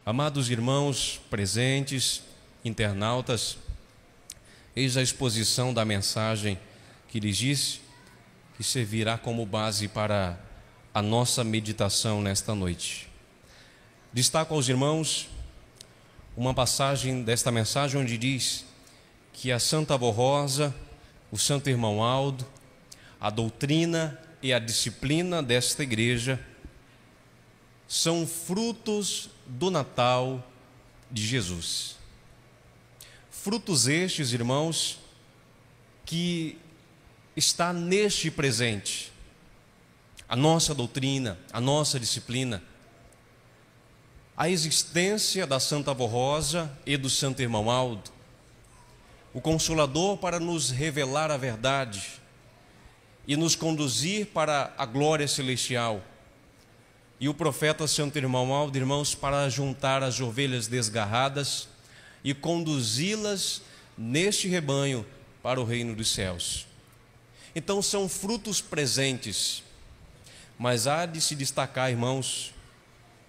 Amados irmãos presentes, internautas, eis a exposição da mensagem que lhes disse, que servirá como base para a nossa meditação nesta noite. Destaco aos irmãos uma passagem desta mensagem onde diz que a Santa Avó Rosa, o Santo Irmão Aldo, a doutrina e a disciplina desta igreja são frutos do Natal de Jesus. Frutos estes, irmãos, que está neste presente. A nossa doutrina, a nossa disciplina, a existência da Santa Avó Rosa e do Santo Irmão Aldo, o Consolador para nos revelar a verdade e nos conduzir para a glória celestial, e o profeta Santo Irmão Aldo, irmãos, para juntar as ovelhas desgarradas e conduzi-las neste rebanho para o reino dos céus. Então são frutos presentes, mas há de se destacar, irmãos,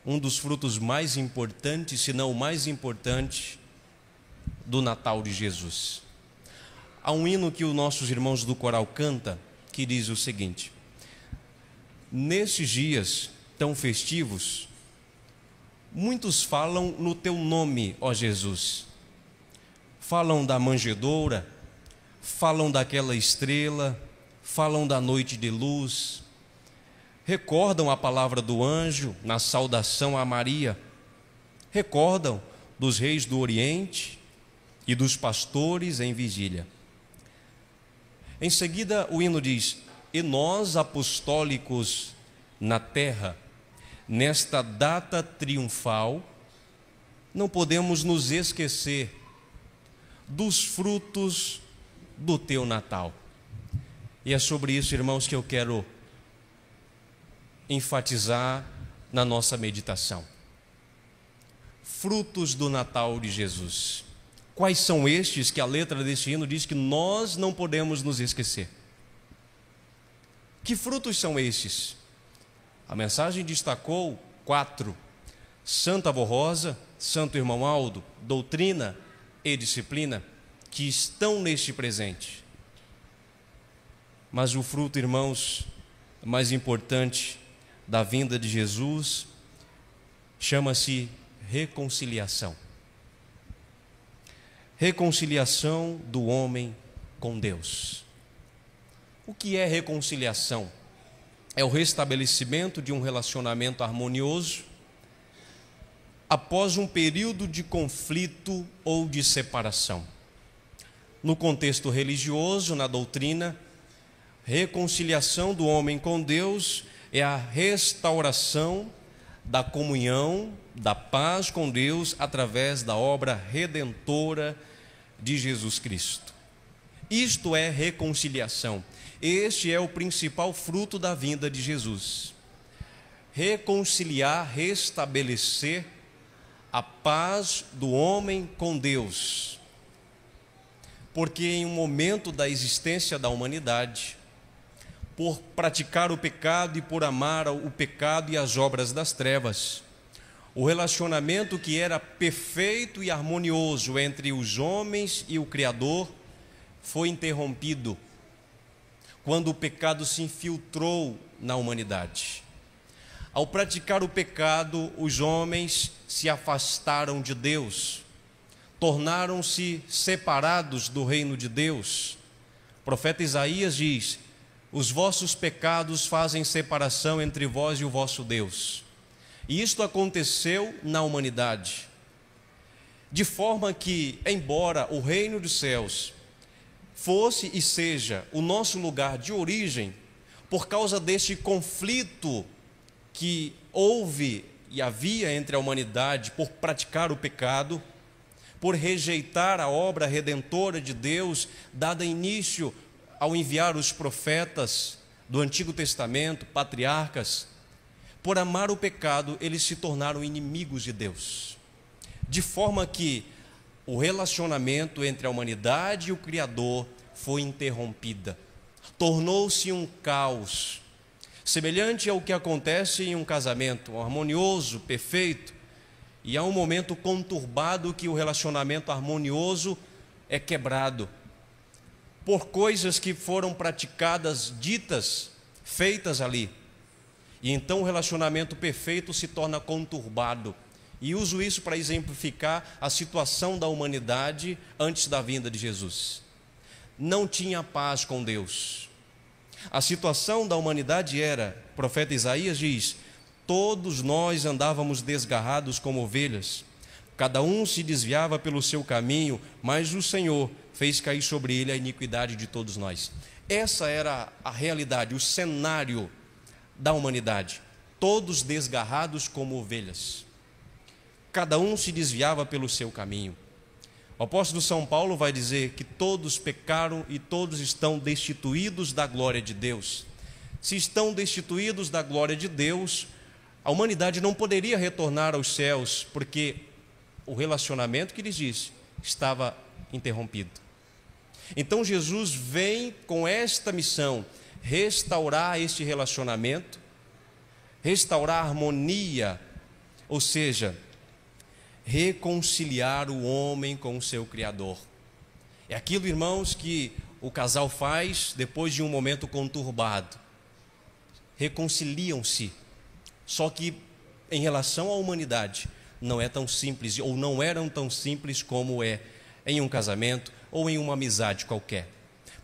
um dos frutos mais importantes, se não o mais importante, do Natal de Jesus. Há um hino que os nossos irmãos do coral canta, que diz o seguinte: nesses dias tão festivos, muitos falam no teu nome, ó Jesus. Falam da manjedoura, falam daquela estrela, falam da noite de luz, recordam a palavra do anjo na saudação a Maria, recordam dos reis do Oriente e dos pastores em vigília. Em seguida o hino diz: e nós apostólicos na terra, nesta data triunfal, não podemos nos esquecer dos frutos do teu Natal. E é sobre isso, irmãos, que eu quero enfatizar na nossa meditação. Frutos do Natal de Jesus. Quais são estes que a letra deste hino diz que nós não podemos nos esquecer? Que frutos são estes? A mensagem destacou 4: Santa Avó Rosa, Santo Irmão Aldo, doutrina e disciplina, que estão neste presente. Mas o fruto, irmãos, mais importante da vinda de Jesus chama-se reconciliação. Reconciliação do homem com Deus. O que é reconciliação? É o restabelecimento de um relacionamento harmonioso após um período de conflito ou de separação. No contexto religioso, na doutrina, reconciliação do homem com Deus é a restauração da comunhão, da paz com Deus através da obra redentora de Jesus Cristo. Isto é reconciliação. Este é o principal fruto da vinda de Jesus. Reconciliar, restabelecer a paz do homem com Deus. Porque em um momento da existência da humanidade, por praticar o pecado e por amar o pecado e as obras das trevas, o relacionamento que era perfeito e harmonioso entre os homens e o Criador foi interrompido quando o pecado se infiltrou na humanidade. Ao praticar o pecado, os homens se afastaram de Deus, tornaram-se separados do reino de Deus. O profeta Isaías diz: os vossos pecados fazem separação entre vós e o vosso Deus. E isto aconteceu na humanidade, de forma que, embora o reino dos céus fosse e seja o nosso lugar de origem, por causa deste conflito que houve e havia entre a humanidade por praticar o pecado, por rejeitar a obra redentora de Deus, dada início ao enviar os profetas do Antigo Testamento, patriarcas, por amar o pecado, eles se tornaram inimigos de Deus, de forma que o relacionamento entre a humanidade e o Criador foi interrompida. Tornou-se um caos, semelhante ao que acontece em um casamento harmonioso, perfeito, E há um momento conturbado que o relacionamento harmonioso é quebrado por coisas que foram praticadas, ditas, feitas ali. E então o relacionamento perfeito se torna conturbado. E uso isso para exemplificar a situação da humanidade antes da vinda de Jesus. Não tinha paz com Deus. A situação da humanidade era, o profeta Isaías diz: todos nós andávamos desgarrados como ovelhas, cada um se desviava pelo seu caminho, mas o Senhor fez cair sobre ele a iniquidade de todos nós. Essa era a realidade, o cenário da humanidade, todos desgarrados como ovelhas, cada um se desviava pelo seu caminho. O apóstolo São Paulo vai dizer que todos pecaram e todos estão destituídos da glória de Deus. Se estão destituídos da glória de Deus, a humanidade não poderia retornar aos céus, porque o relacionamento que lhes disse estava interrompido. Então Jesus vem com esta missão, restaurar este relacionamento, restaurar a harmonia, ou seja, reconciliar o homem com o seu Criador. É aquilo, irmãos, que o casal faz depois de um momento conturbado. Reconciliam-se. Só que em relação à humanidade, não é tão simples, ou não eram tão simples como é em um casamento ou em uma amizade qualquer.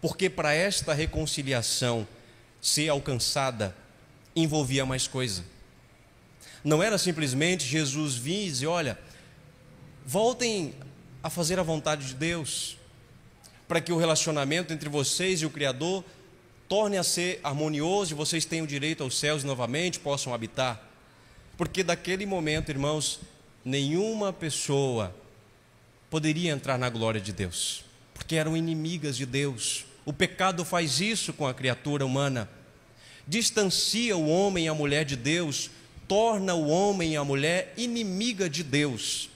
Porque para esta reconciliação ser alcançada, envolvia mais coisa. Não era simplesmente Jesus vir e dizer: olha, voltem a fazer a vontade de Deus, para que o relacionamento entre vocês e o Criador torne a ser harmonioso e vocês tenham direito aos céus novamente, possam habitar. Porque daquele momento, irmãos, nenhuma pessoa poderia entrar na glória de Deus, porque eram inimigas de Deus. O pecado faz isso com a criatura humana, distancia o homem e a mulher de Deus, torna o homem e a mulher inimiga de Deus.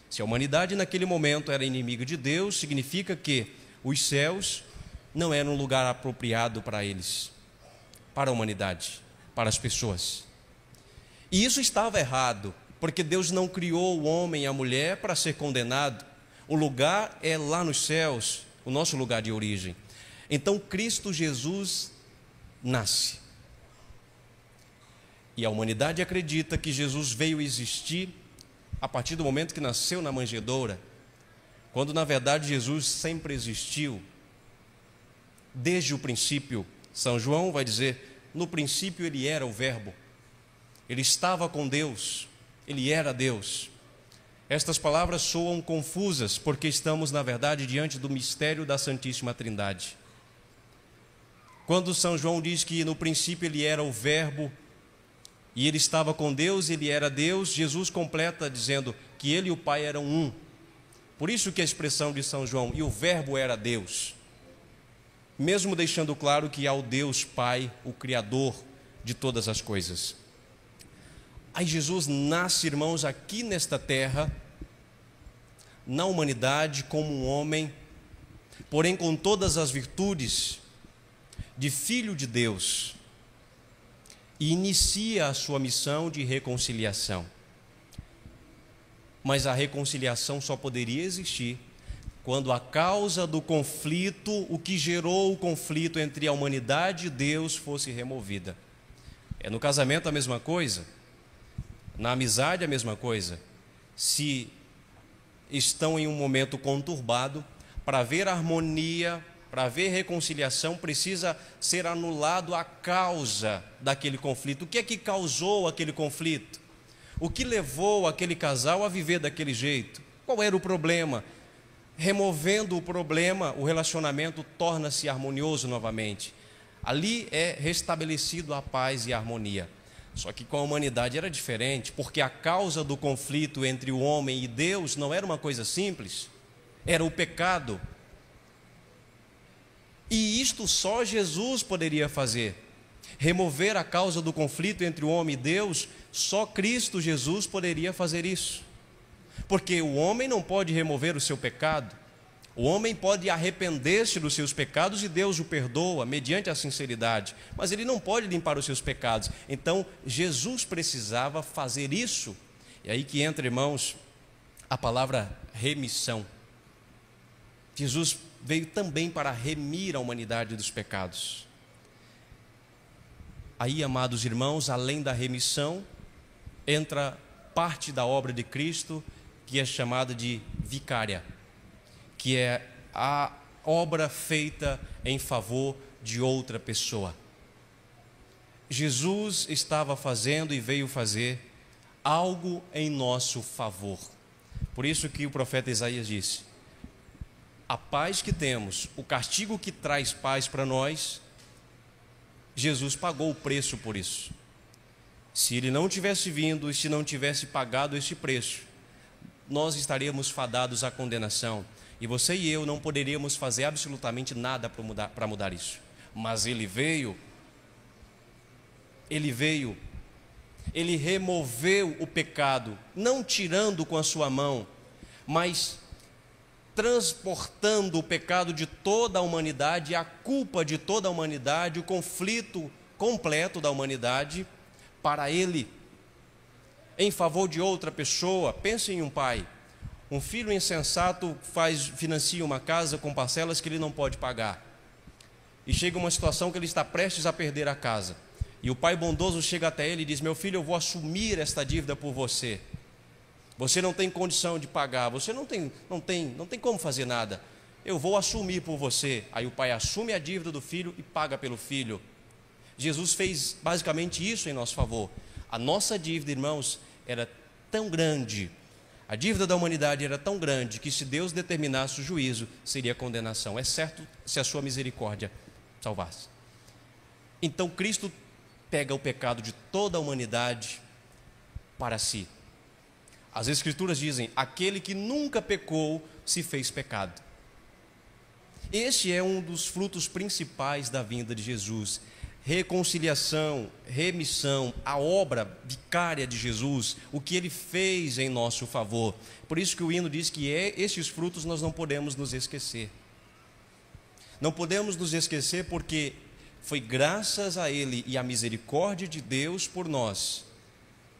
Se a humanidade naquele momento era inimiga de Deus, significa que os céus não eram um lugar apropriado para eles, para a humanidade, para as pessoas. E isso estava errado, porque Deus não criou o homem e a mulher para ser condenado. O lugar é lá nos céus, o nosso lugar de origem. Então Cristo Jesus nasce. E a humanidade acredita que Jesus veio existir a partir do momento que nasceu na manjedoura, quando na verdade Jesus sempre existiu, desde o princípio. São João vai dizer: no princípio ele era o Verbo, ele estava com Deus, ele era Deus. Estas palavras soam confusas, porque estamos na verdade diante do mistério da Santíssima Trindade. Quando São João diz que no princípio ele era o Verbo, e ele estava com Deus, ele era Deus, Jesus completa dizendo que ele e o Pai eram um. Por isso que a expressão de São João, e o Verbo era Deus, mesmo deixando claro que há o Deus Pai, o Criador de todas as coisas. Aí Jesus nasce, irmãos, aqui nesta terra, na humanidade, como um homem, porém com todas as virtudes de Filho de Deus, e inicia a sua missão de reconciliação. Mas a reconciliação só poderia existir quando a causa do conflito, o que gerou o conflito entre a humanidade e Deus, fosse removida. É no casamento a mesma coisa, na amizade a mesma coisa. Se estão em um momento conturbado, para haver harmonia, para haver reconciliação, precisa ser anulado a causa daquele conflito. O que é que causou aquele conflito? O que levou aquele casal a viver daquele jeito? Qual era o problema? Removendo o problema, o relacionamento torna-se harmonioso novamente. Ali é restabelecido a paz e a harmonia. Só que com a humanidade era diferente, porque a causa do conflito entre o homem e Deus não era uma coisa simples, era o pecado. E isto só Jesus poderia fazer. Remover a causa do conflito entre o homem e Deus, só Cristo Jesus poderia fazer isso. Porque o homem não pode remover o seu pecado. O homem pode arrepender-se dos seus pecados e Deus o perdoa mediante a sinceridade, mas ele não pode limpar os seus pecados. Então Jesus precisava fazer isso. E aí que entra, irmãos, a palavra remissão. Jesus veio também para remir a humanidade dos pecados. Aí, amados irmãos, além da remissão, entra parte da obra de Cristo, que é chamada de vicária, que é a obra feita em favor de outra pessoa. Jesus estava fazendo e veio fazer algo em nosso favor. Por isso que o profeta Isaías disse: a paz que temos, o castigo que traz paz para nós, Jesus pagou o preço por isso. Se ele não tivesse vindo e se não tivesse pagado esse preço, nós estaríamos fadados à condenação. E você e eu não poderíamos fazer absolutamente nada para mudar isso. Mas ele veio, ele removeu o pecado, não tirando com a sua mão, mas transportando o pecado de toda a humanidade, a culpa de toda a humanidade, o conflito completo da humanidade, para ele, em favor de outra pessoa. Pense em um pai. Um filho insensato financia uma casa com parcelas que ele não pode pagar. E chega uma situação que ele está prestes a perder a casa. E o pai bondoso chega até ele e diz: meu filho, eu vou assumir esta dívida por você. Você não tem condição de pagar, você não tem como fazer nada. Eu vou assumir por você. Aí o pai assume a dívida do filho e paga pelo filho. Jesus fez basicamente isso em nosso favor. A nossa dívida, irmãos, era tão grande, a dívida da humanidade era tão grande, que se Deus determinasse o juízo, seria condenação, exceto se a sua misericórdia salvasse. Então Cristo pega o pecado de toda a humanidade para si. As Escrituras dizem: aquele que nunca pecou se fez pecado. Este é um dos frutos principais da vinda de Jesus. Reconciliação, remissão, a obra vicária de Jesus, o que ele fez em nosso favor. Por isso que o hino diz que esses frutos nós não podemos nos esquecer. Não podemos nos esquecer, porque foi graças a ele e à misericórdia de Deus por nós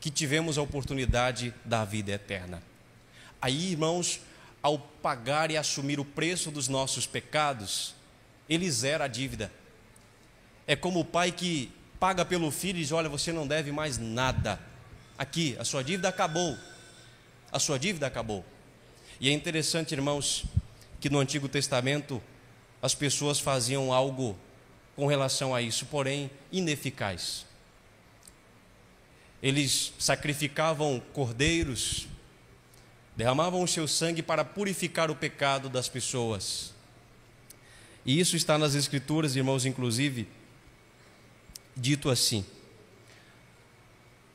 que tivemos a oportunidade da vida eterna. Aí, irmãos, ao pagar e assumir o preço dos nossos pecados, ele zera a dívida. É como o pai que paga pelo filho e diz: olha, você não deve mais nada. Aqui, a sua dívida acabou. A sua dívida acabou. E é interessante, irmãos, que no Antigo Testamento as pessoas faziam algo com relação a isso, porém ineficaz. Eles sacrificavam cordeiros, derramavam o seu sangue para purificar o pecado das pessoas. E isso está nas Escrituras, irmãos, inclusive dito assim: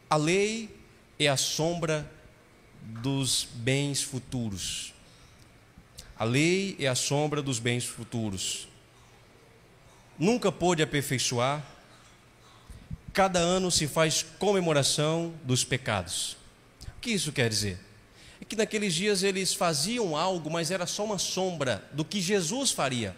a lei é a sombra dos bens futuros. A lei é a sombra dos bens futuros. Nunca pôde aperfeiçoar. Cada ano se faz comemoração dos pecados. O que isso quer dizer? É que naqueles dias eles faziam algo, mas era só uma sombra do que Jesus faria.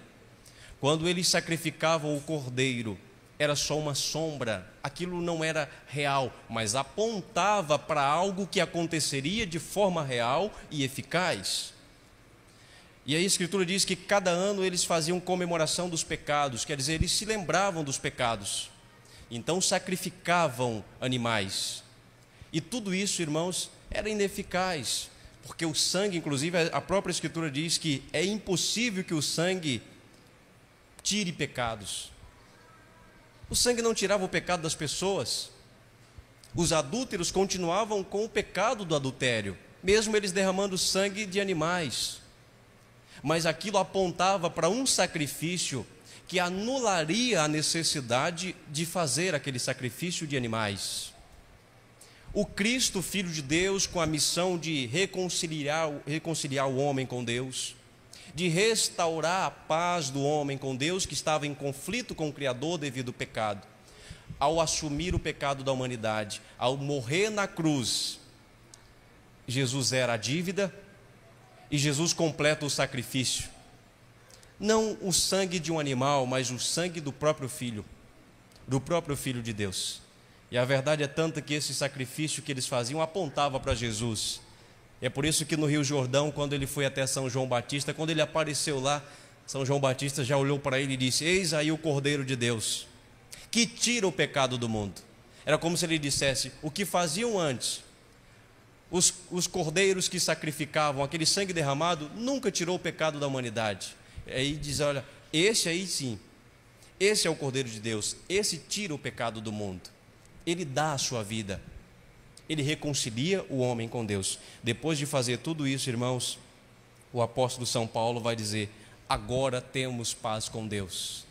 Quando eles sacrificavam o cordeiro, era só uma sombra, aquilo não era real, mas apontava para algo que aconteceria de forma real e eficaz. E a Escritura diz que cada ano eles faziam comemoração dos pecados, quer dizer, eles se lembravam dos pecados, então sacrificavam animais. E tudo isso, irmãos, era ineficaz, porque o sangue, inclusive a própria Escritura diz que é impossível que o sangue tire pecados. O sangue não tirava o pecado das pessoas. Os adúlteros continuavam com o pecado do adultério, mesmo eles derramando sangue de animais. Mas aquilo apontava para um sacrifício que anularia a necessidade de fazer aquele sacrifício de animais. O Cristo, Filho de Deus, com a missão de reconciliar o homem com Deus, de restaurar a paz do homem com Deus, que estava em conflito com o Criador devido ao pecado, ao assumir o pecado da humanidade, ao morrer na cruz, Jesus era a dívida e Jesus completa o sacrifício. Não o sangue de um animal, mas o sangue do próprio Filho de Deus. E a verdade é tanta que esse sacrifício que eles faziam apontava para Jesus. É por isso que no Rio Jordão, quando ele foi até São João Batista, quando ele apareceu lá, São João Batista já olhou para ele e disse: eis aí o Cordeiro de Deus, que tira o pecado do mundo. Era como se ele dissesse: o que faziam antes, os cordeiros que sacrificavam, aquele sangue derramado, nunca tirou o pecado da humanidade. Aí diz: olha, esse aí sim, esse é o Cordeiro de Deus, esse tira o pecado do mundo. Ele dá a sua vida, ele reconcilia o homem com Deus. Depois de fazer tudo isso, irmãos, o apóstolo São Paulo vai dizer: agora temos paz com Deus,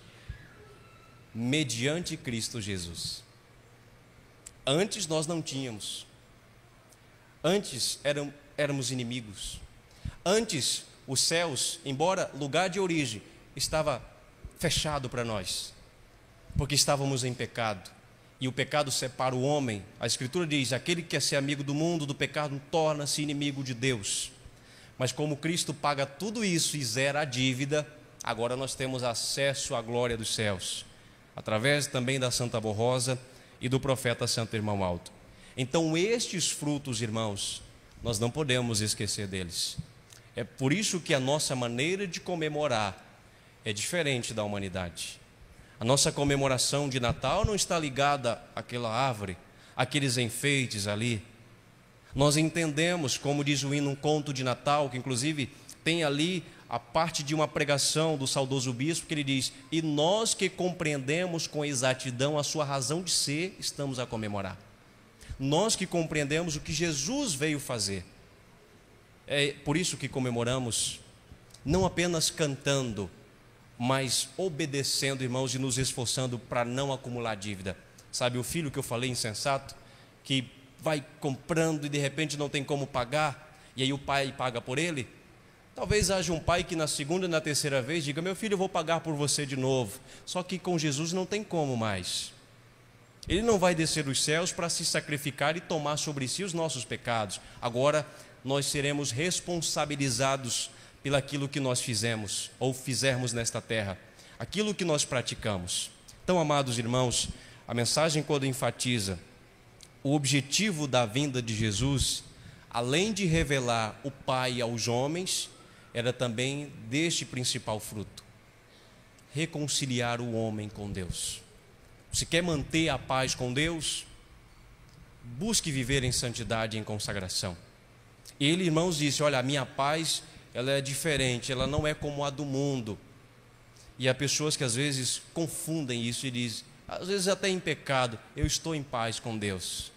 mediante Cristo Jesus. Antes nós não tínhamos. Antes éramos inimigos. Antes os céus, embora lugar de origem, estava fechado para nós, porque estávamos em pecado. E o pecado separa o homem. A Escritura diz: aquele que quer ser amigo do mundo, do pecado, torna-se inimigo de Deus. Mas como Cristo paga tudo isso e zera a dívida, agora nós temos acesso à glória dos céus, através também da Santa Borrosa e do profeta Santo Irmão Alto. Então estes frutos, irmãos, nós não podemos esquecer deles. É por isso que a nossa maneira de comemorar é diferente da humanidade. A nossa comemoração de Natal não está ligada àquela árvore, àqueles enfeites ali. Nós entendemos, como diz o hino Um Conto de Natal, que inclusive tem ali a parte de uma pregação do saudoso bispo, que ele diz: e nós que compreendemos com exatidão a sua razão de ser, estamos a comemorar. Nós que compreendemos o que Jesus veio fazer. É por isso que comemoramos, não apenas cantando, mas obedecendo, irmãos, e nos esforçando para não acumular dívida. Sabe o filho que eu falei, insensato, que vai comprando e de repente não tem como pagar, e aí o pai paga por ele? Talvez haja um pai que na segunda e na terceira vez diga: meu filho, eu vou pagar por você de novo. Só que com Jesus não tem como mais. Ele não vai descer dos céus para se sacrificar e tomar sobre si os nossos pecados. Agora nós seremos responsabilizados pelaquilo que nós fizemos ou fizermos nesta terra, aquilo que nós praticamos. Então, amados irmãos, a mensagem, quando enfatiza o objetivo da vinda de Jesus, além de revelar o Pai aos homens, era também deste principal fruto: reconciliar o homem com Deus. Se quer manter a paz com Deus, busque viver em santidade e em consagração. Ele, irmãos, disse: olha, a minha paz, ela é diferente, ela não é como a do mundo. E há pessoas que às vezes confundem isso e dizem, às vezes até em pecado: eu estou em paz com Deus.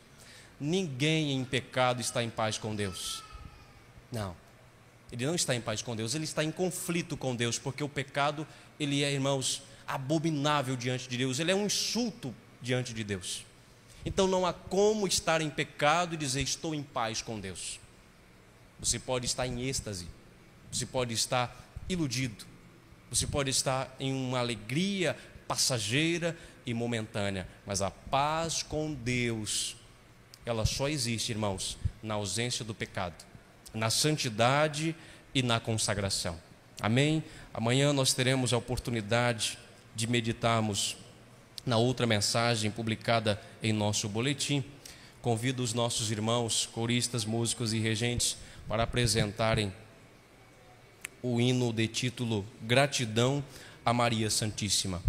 Ninguém em pecado está em paz com Deus. Não, ele não está em paz com Deus, ele está em conflito com Deus, porque o pecado, ele é, irmãos, abominável diante de Deus, ele é um insulto diante de Deus. Então não há como estar em pecado e dizer: estou em paz com Deus. Você pode estar em êxtase, você pode estar iludido, você pode estar em uma alegria passageira e momentânea, mas a paz com Deus, ela só existe, irmãos, na ausência do pecado, na santidade e na consagração. Amém? Amanhã nós teremos a oportunidade de meditarmos na outra mensagem publicada em nosso boletim. Convido os nossos irmãos, coristas, músicos e regentes para apresentarem o hino de título Gratidão a Maria Santíssima.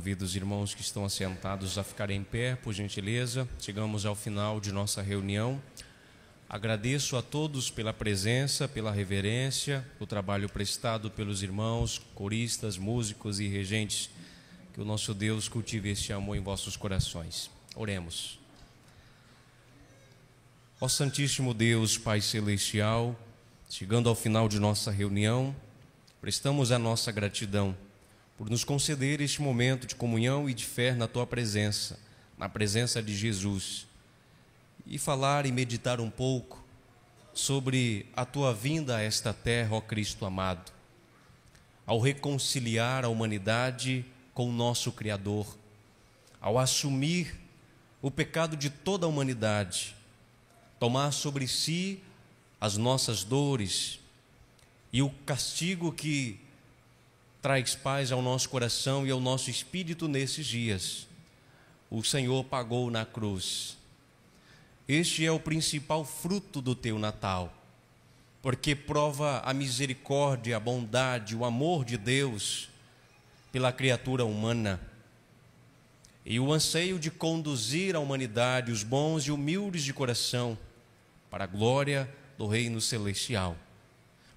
Convido os irmãos que estão assentados a ficarem em pé, por gentileza. Chegamos ao final de nossa reunião. Agradeço a todos pela presença, pela reverência, o trabalho prestado pelos irmãos, coristas, músicos e regentes. Que o nosso Deus cultive este amor em vossos corações. Oremos. Ó Santíssimo Deus, Pai Celestial, chegando ao final de nossa reunião, prestamos a nossa gratidão por nos conceder este momento de comunhão e de fé na Tua presença, na presença de Jesus, e falar e meditar um pouco sobre a Tua vinda a esta terra, ó Cristo amado, ao reconciliar a humanidade com o nosso Criador, ao assumir o pecado de toda a humanidade, tomar sobre si as nossas dores e o castigo que traz paz ao nosso coração e ao nosso espírito nesses dias. O Senhor pagou na cruz. Este é o principal fruto do teu Natal, porque prova a misericórdia, a bondade, o amor de Deus pela criatura humana e o anseio de conduzir a humanidade, os bons e humildes de coração, para a glória do reino celestial.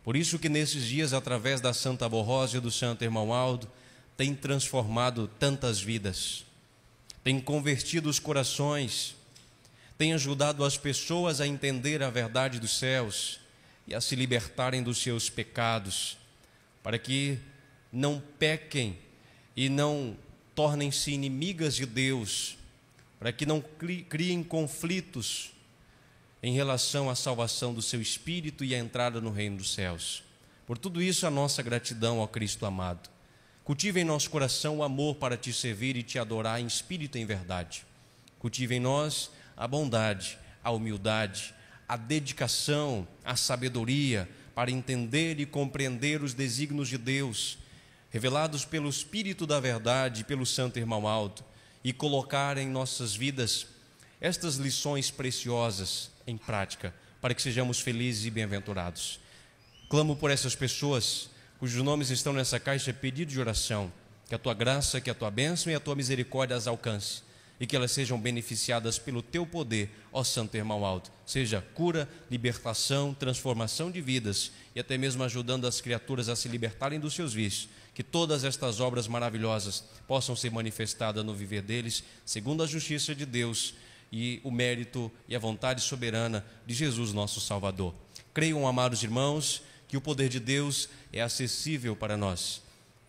Por isso que nesses dias, através da Santa Borrosa e do Santo Irmão Aldo, tem transformado tantas vidas, tem convertido os corações, tem ajudado as pessoas a entender a verdade dos céus e a se libertarem dos seus pecados, para que não pequem e não tornem-se inimigas de Deus, para que não criem conflitos em relação à salvação do seu espírito e à entrada no reino dos céus. Por tudo isso, a nossa gratidão ao Cristo amado. Cultive em nosso coração o amor para te servir e te adorar em espírito e em verdade. Cultive em nós a bondade, a humildade, a dedicação, a sabedoria para entender e compreender os desígnios de Deus, revelados pelo Espírito da verdade e pelo Santo Irmão Aldo, e colocar em nossas vidas estas lições preciosas em prática, para que sejamos felizes e bem-aventurados. Clamo por essas pessoas, cujos nomes estão nessa caixa, pedido de oração, que a tua graça, que a tua bênção e a tua misericórdia as alcance, e que elas sejam beneficiadas pelo teu poder, ó Santo Irmão Alto, seja cura, libertação, transformação de vidas, e até mesmo ajudando as criaturas a se libertarem dos seus vícios, que todas estas obras maravilhosas possam ser manifestadas no viver deles, segundo a justiça de Deus e o mérito e a vontade soberana de Jesus, nosso Salvador. Creiam, amados irmãos, que o poder de Deus é acessível para nós.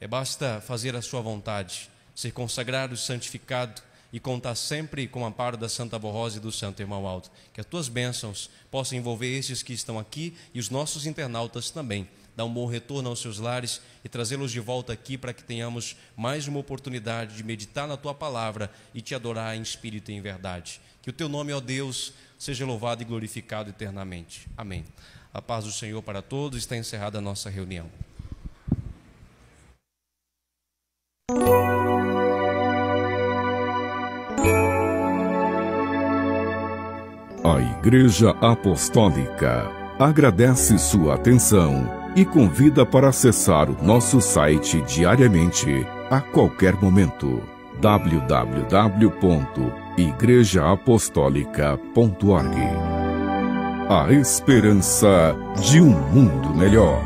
Basta fazer a sua vontade, ser consagrado, santificado e contar sempre com o amparo da Santa Borrosa e do Santo Irmão Alto. Que as tuas bênçãos possam envolver estes que estão aqui e os nossos internautas também. Dá um bom retorno aos seus lares e trazê-los de volta aqui para que tenhamos mais uma oportunidade de meditar na tua palavra e te adorar em espírito e em verdade. Que o teu nome, ó Deus, seja louvado e glorificado eternamente. Amém. A paz do Senhor para todos. Está encerrada a nossa reunião. A Igreja Apostólica agradece sua atenção e convida para acessar o nosso site diariamente, a qualquer momento. www.igrejaapostólica.org. A esperança de um mundo melhor.